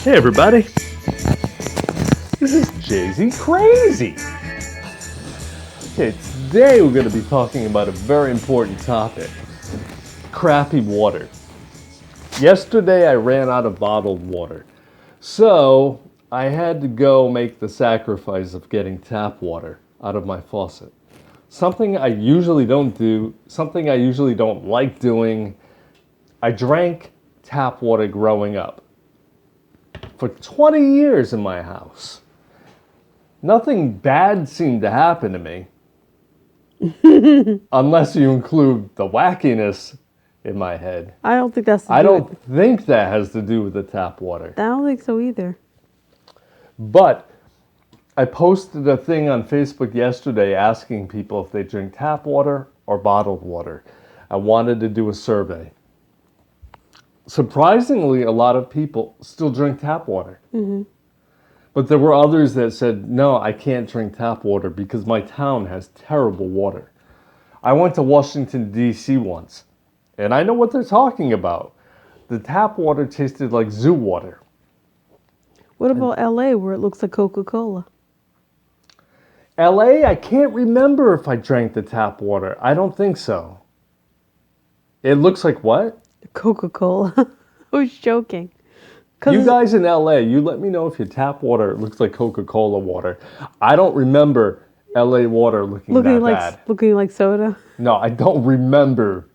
Hey everybody, this is Jay-Z Crazy. Okay, today we're going to be talking about a very important topic, crappy water. Yesterday I ran out of bottled water, so I had to go make the sacrifice of getting tap water out of my faucet. Something I usually don't do, something I usually don't like doing. I drank tap water growing up. For 20 years in my house. Nothing bad seemed to happen to me. Unless you include the wackiness in my head. I don't think that's I don't think that has to do with the tap water. I don't think so either. But I posted a thing on Facebook yesterday asking people if they drink tap water or bottled water. I wanted to do a survey. Surprisingly, a lot of people still drink tap water. Mm-hmm. But there were others that said, no, I can't drink tap water because my town has terrible water. I went to Washington, D.C. once, and I know what they're talking about. The tap water tasted like zoo water. What about L.A. where it looks like Coca-Cola? L.A., I can't remember if I drank the tap water. I don't think so. It looks like what? Coca-Cola. I was joking. You guys in LA, you let me know if your tap water looks like Coca-Cola water. I don't remember LA water looking that bad. Looking like soda? No, I don't remember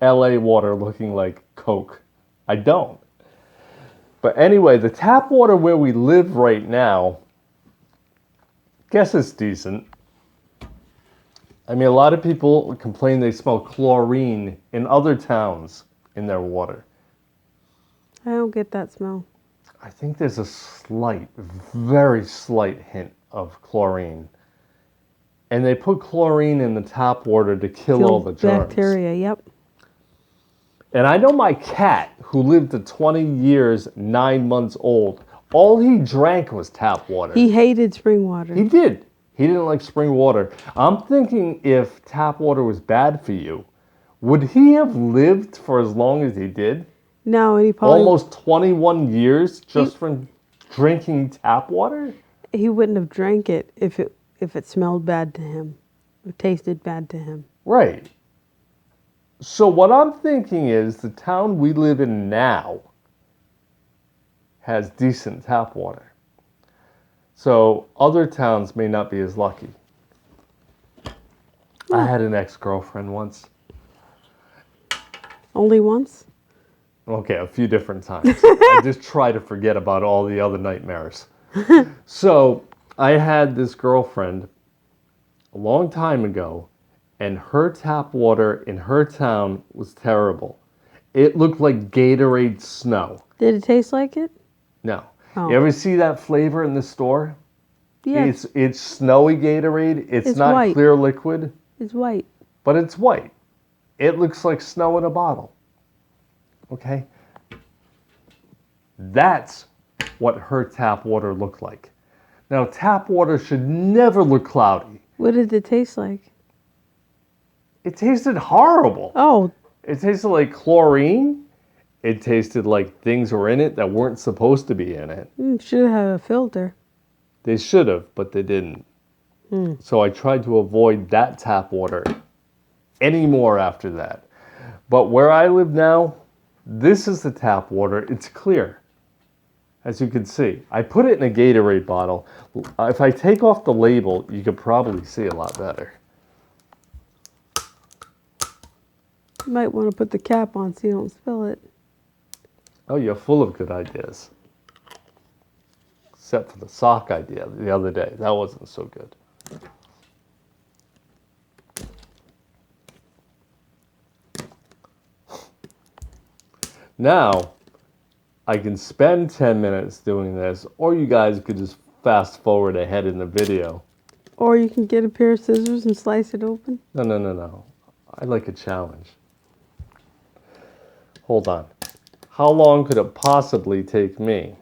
LA water looking like Coke. I don't. But anyway, the tap water where we live right now, guess it's decent. I mean, a lot of people complain they smell chlorine in other towns in their water. I don't get that smell. I think there's a slight, very slight hint of chlorine. And they put chlorine in the tap water to kill all the germs. Bacteria, yep. And I know my cat, who lived to 20 years, 9 months old, all he drank was tap water. He hated spring water. He did. He didn't like spring water. I'm thinking if tap water was bad for you, would he have lived for as long as he did? No, and he probably... Almost 21 years just from drinking tap water? He wouldn't have drank it if it smelled bad to him. It tasted bad to him. Right. So what I'm thinking is the town we live in now has decent tap water. So other towns may not be as lucky. I had an ex-girlfriend once. Only once? Okay, a few different times. I just try to forget about all the other nightmares. So I had this girlfriend a long time ago, and her tap water in her town was terrible. It looked like Gatorade snow. Did it taste like it? No. Oh. You ever see that flavor in the store? Yeah. It's snowy Gatorade. It's not white. Clear liquid. It's white. But it's white. It looks like snow in a bottle. Okay? That's what her tap water looked like. Now, tap water should never look cloudy. What did it taste like? It tasted horrible. Oh. It tasted like chlorine. It tasted like things were in it that weren't supposed to be in it. Should have a filter. They should have, but they didn't. So I tried to avoid that tap water anymore after that. But where I live now, this is the tap water. It's clear, as you can see. I put it in a Gatorade bottle. If I take off the label, you could probably see a lot better. You might want to put the cap on so you don't spill it. Oh, you're full of good ideas. Except for the sock idea the other day. That wasn't so good. Now, I can spend 10 minutes doing this, or you guys could just fast forward ahead in the video. Or you can get a pair of scissors and slice it open. No. I like a challenge. Hold on. How long could it possibly take me?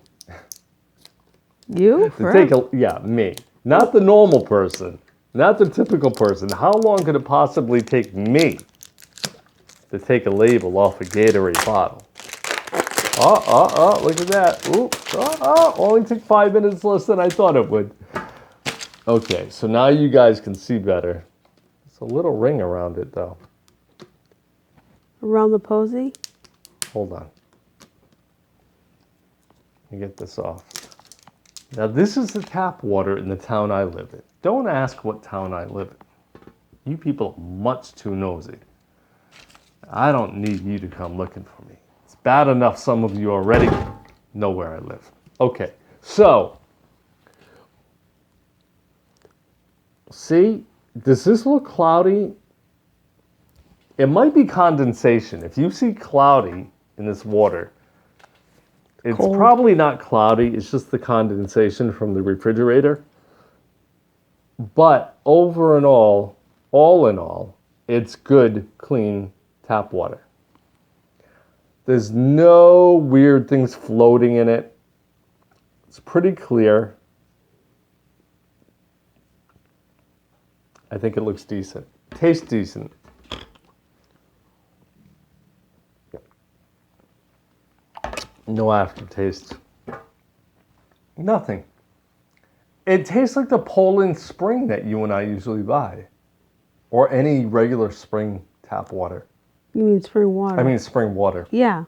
You? Me. Not the normal person. Not the typical person. How long could it possibly take me to take a label off a Gatorade bottle? Look at that. Ooh, only took 5 minutes less than I thought it would. Okay, so now you guys can see better. It's a little ring around it, though. Around the posy? Hold on. Let me get this off. Now, this is the tap water in the town I live in. Don't ask what town I live in. You people are much too nosy. I don't need you to come looking for me. It's bad enough some of you already know where I live. Okay, so, see, does this look cloudy? It might be condensation. If you see cloudy in this water, it's Cold. probably not cloudy. It's just the condensation from the refrigerator. But all in all, it's good, clean tap water. There's no weird things floating in it. It's pretty clear. I think it looks decent. Tastes decent. No aftertaste. Nothing. It tastes like the Poland Spring that you and I usually buy. Or any regular spring tap water. You mean spring water? I mean spring water. Yeah.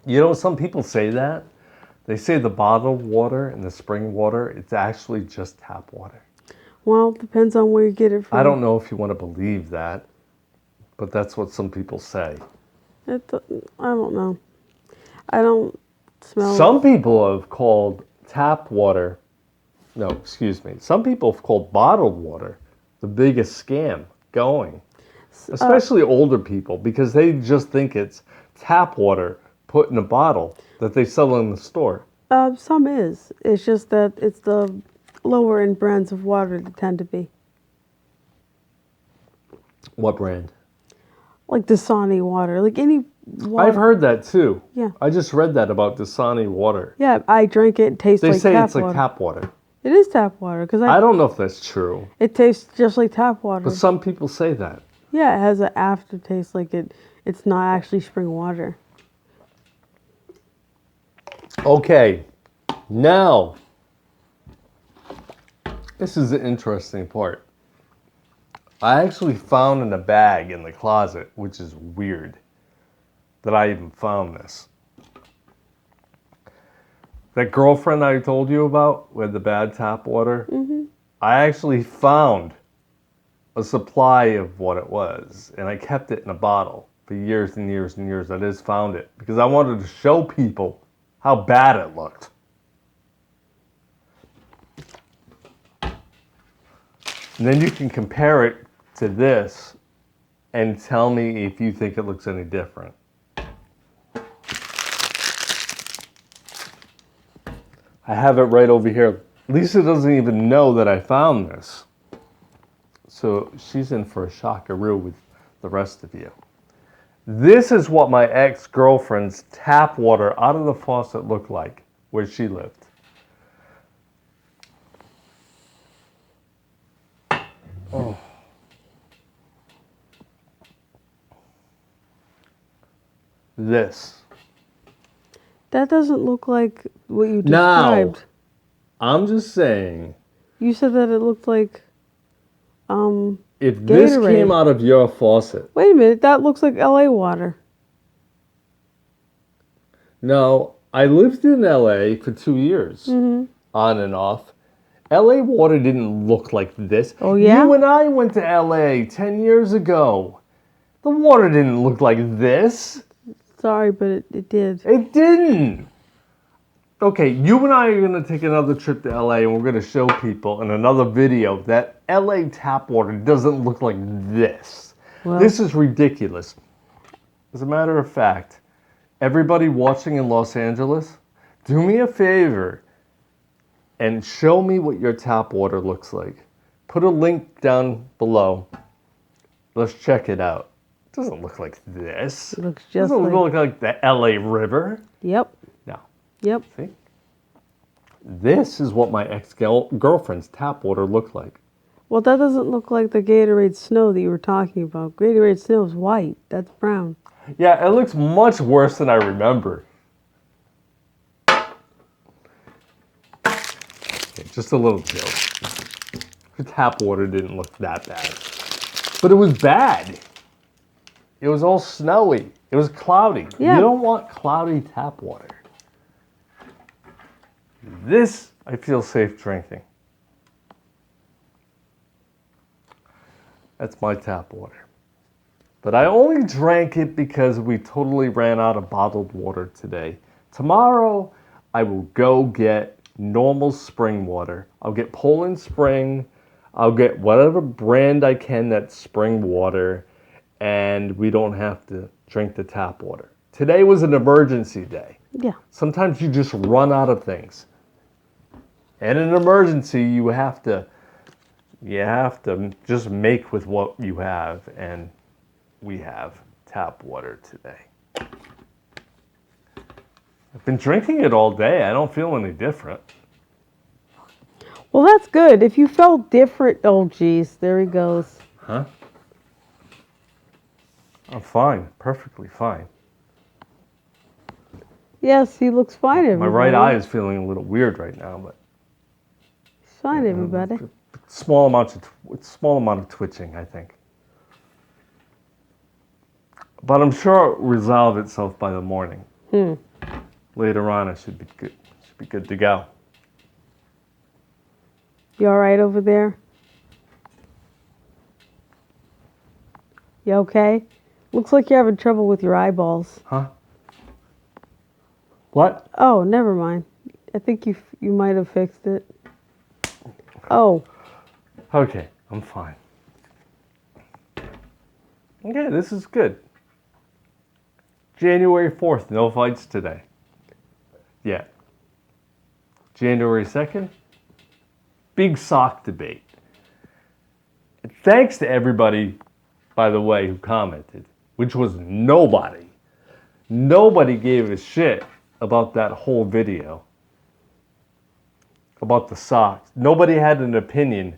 You know, some people say that. They say the bottled water and the spring water, it's actually just tap water. Well, it depends on where you get it from. I don't know if you want to believe that, but that's what some people say. I don't know. I don't smell. Some people have called tap water, some people have called bottled water the biggest scam going. Especially older people, because they just think it's tap water put in a bottle that they sell in the store. Some is. It's just that it's the lower end brands of water that tend to be. What brand? Like Dasani water. Like any water. I've heard that too. Yeah. I just read that about Dasani water. Yeah, I drink it. It tastes They like say tap it's water. like tap water. It is tap water. Cause I don't know if that's true, it tastes just like tap water. but some people say that. Yeah, it has an aftertaste like it's not actually spring water. Okay, now, this is the interesting part. I actually found in a bag in the closet, which is weird that I even found this. That girlfriend I told you about with the bad tap water, I actually found a supply of what it was, and I kept it in a bottle for years and years and years. I just found it because I wanted to show people how bad it looked. And then you can compare it to this and tell me if you think it looks any different. I have it right over here. Lisa doesn't even know that I found this. So she's in for a shockaroo with the rest of you. This is what my ex-girlfriend's tap water out of the faucet looked like where she lived. Oh. This. That doesn't look like what you Now, described. I'm just saying, You said that it looked like if this Gatorade. came out of your faucet, Wait a minute, that looks like LA water. no, I lived in LA for 2 years, on and off. LA water didn't look like this. Oh, yeah? You and I went to LA 10 years ago. The water didn't look like this. Sorry, but it did. It didn't. Okay, you and I are going to take another trip to LA and we're going to show people in another video that LA tap water doesn't look like this. Well, This is ridiculous. As a matter of fact, everybody watching in Los Angeles, do me a favor and show me what your tap water looks like. Put a link down below. Let's check it out. It doesn't look like this. it looks It just doesn't like. look like the LA River. Yep. No. Yep. See? This is what my ex-girlfriend's tap water looked like. Well, that doesn't look like the Gatorade snow that you were talking about. Gatorade snow is white. That's brown. Yeah, it looks much worse than I remember. Just a little joke. The tap water didn't look that bad. But it was bad. It was all snowy. It was cloudy. Yeah. You don't want cloudy tap water. This, I feel safe drinking. That's my tap water. But I only drank it because we totally ran out of bottled water today. Tomorrow, I will go get normal spring water. I'll get Poland Spring. I'll get whatever brand I can that's spring water, and we don't have to drink the tap water. Today was an emergency day. Yeah. Sometimes you just run out of things. In an emergency, you have to just make with what you have, and we have tap water today. I've been drinking it all day. I don't feel any different. Well, that's good. If you felt different, oh, geez, there he goes. Huh? I'm fine. Perfectly fine. Yes, he looks fine, everybody. My right eye is feeling a little weird right now, but He's fine, everybody. small amount of twitching, I think. But I'm sure it'll resolve itself by the morning. Later on, I should be good. Should be good to go. You all right over there? You okay? Looks like you're having trouble with your eyeballs. Huh? What? Oh, never mind. I think you might have fixed it. Oh. Okay, I'm fine. Okay, this is good. January 4th, no fights today. Yeah. January 2nd, big sock debate. Thanks to everybody, by the way, who commented, which was nobody. Nobody gave a shit about that whole video. About the socks. Nobody had an opinion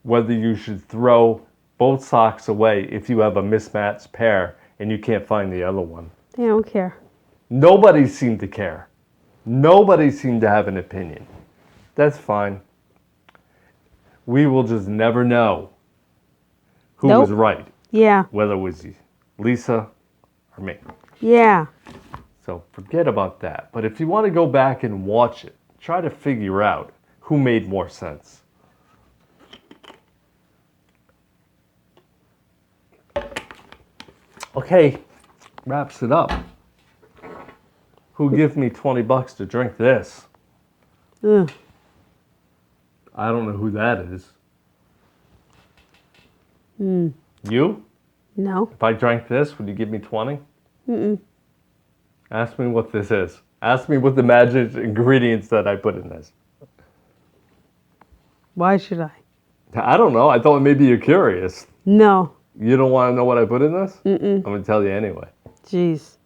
whether you should throw both socks away if you have a mismatched pair and you can't find the other one. They don't care. Nobody seemed to care. Nobody seemed to have an opinion. That's fine. We will just never know who was right. Yeah. Whether it was Lisa or me. Yeah. So forget about that. But if you want to go back and watch it, try to figure out who made more sense. Okay, wraps it up. Who give me $20 to drink this? Ugh. I don't know who that is. You? No. If I drank this, would you give me 20? Ask me what this is. Ask me what the magic ingredients that I put in this. Why should I? I don't know. I thought maybe you're curious. No. You don't want to know what I put in this? I'm going to tell you anyway. Jeez.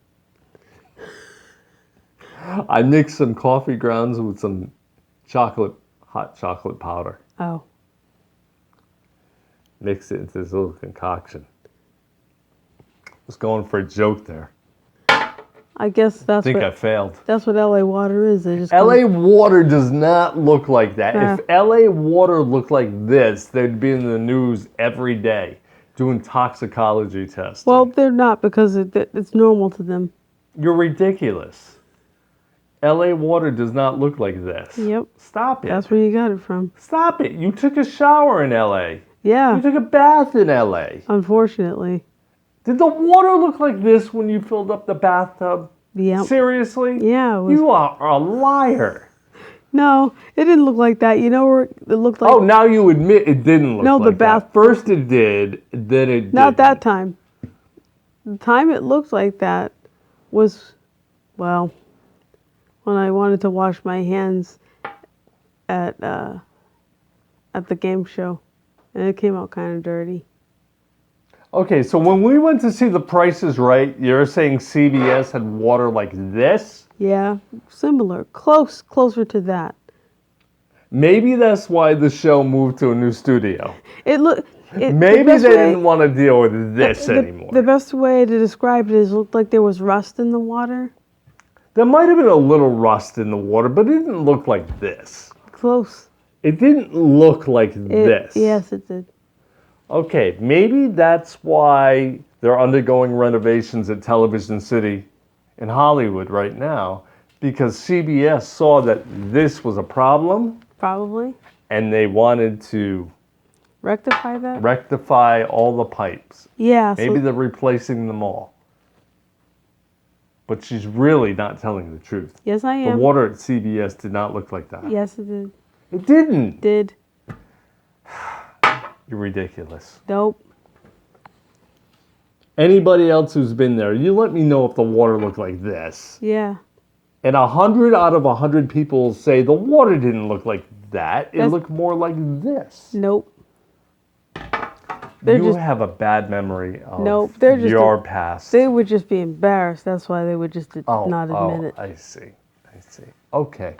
I mixed some coffee grounds with some hot chocolate powder. Oh. Mixed it into this little concoction. Was going for a joke there. I guess that's I think what I failed. that's what LA water is. They just LA water does not look like that. Yeah. If LA water looked like this, they'd be in the news every day doing toxicology tests. Well, they're not because it's normal to them. You're ridiculous. LA water does not look like this. Yep. Stop it. That's where you got it from. Stop it. You took a shower in LA. Yeah. You took a bath in LA. Unfortunately. Did the water look like this when you filled up the bathtub? Yeah. Seriously? Yeah. It was, You are a liar. no, it didn't look like that. You know where it looked like? Oh, now you admit it didn't look No, like the bath- that. First it did, then it didn't. Not that time. The time it looked like that was, well, when I wanted to wash my hands at the game show, and it came out kind of dirty. Okay, so when we went to see The Price is Right, you're saying CBS had water like this? Yeah, similar, closer to that. Maybe that's why the show moved to a new studio. Maybe they didn't want to deal with this anymore. The best way to describe it is it looked like there was rust in the water. There might have been a little rust in the water, but it didn't look like this. Close. It didn't look like this. Yes, it did. Okay, maybe that's why they're undergoing renovations at Television City in Hollywood right now, because CBS saw that this was a problem Probably. and they wanted to Rectify that? rectify all the pipes. Yeah. Maybe So, they're replacing them all. But she's really not telling the truth. yes, I The am. water at CBS did not look like that. Yes, it did. It didn't. Did. You're ridiculous. Nope. Anybody else who's been there, you let me know if the water looked like this. Yeah. And 100 out of 100 people say the water didn't look like that. It looked more like this. Nope. They're You just, have a bad memory of Nope, they're just your past. they would just be embarrassed. That's why they would just not admit it. I see. I see. Okay.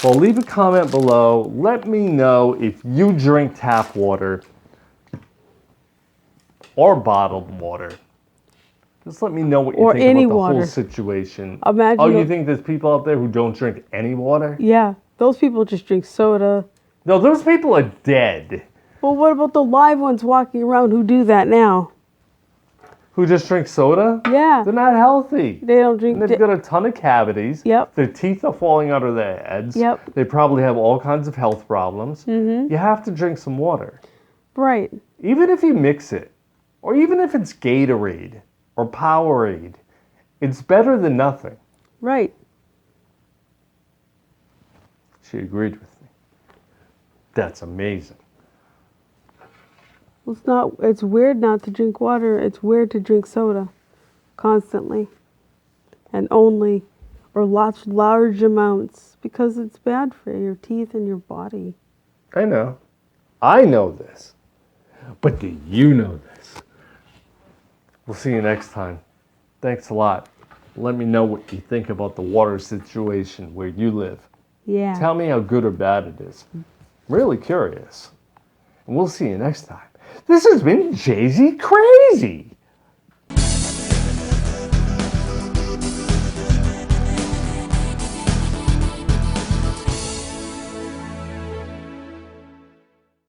Well, leave a comment below. Let me know if you drink tap water or bottled water. Just let me know what you Or think any about the water. whole situation. Imagine Oh, you if- think there's people out there who don't drink any water? Yeah. Those people just drink soda. No, those people are dead. Well, what about the live ones walking around who do that now? Who just drink soda? Yeah. They're not healthy. They don't drink. And they've got a ton of cavities. Yep. Their teeth are falling out of their heads. Yep. They probably have all kinds of health problems. Mm-hmm. You have to drink some water. Right. Even if you mix it, or even if it's Gatorade or Powerade, it's better than nothing. Right. She agreed with me. That's amazing. Well, it's not. It's weird not to drink water. It's weird to drink soda, constantly, and only, or large amounts, because it's bad for your teeth and your body. I know. I know this. But do you know this? We'll see you next time. Thanks a lot. Let me know what you think about the water situation where you live. Yeah. Tell me how good or bad it is. I'm really curious. And we'll see you next time. This has been Jay-Z Crazy.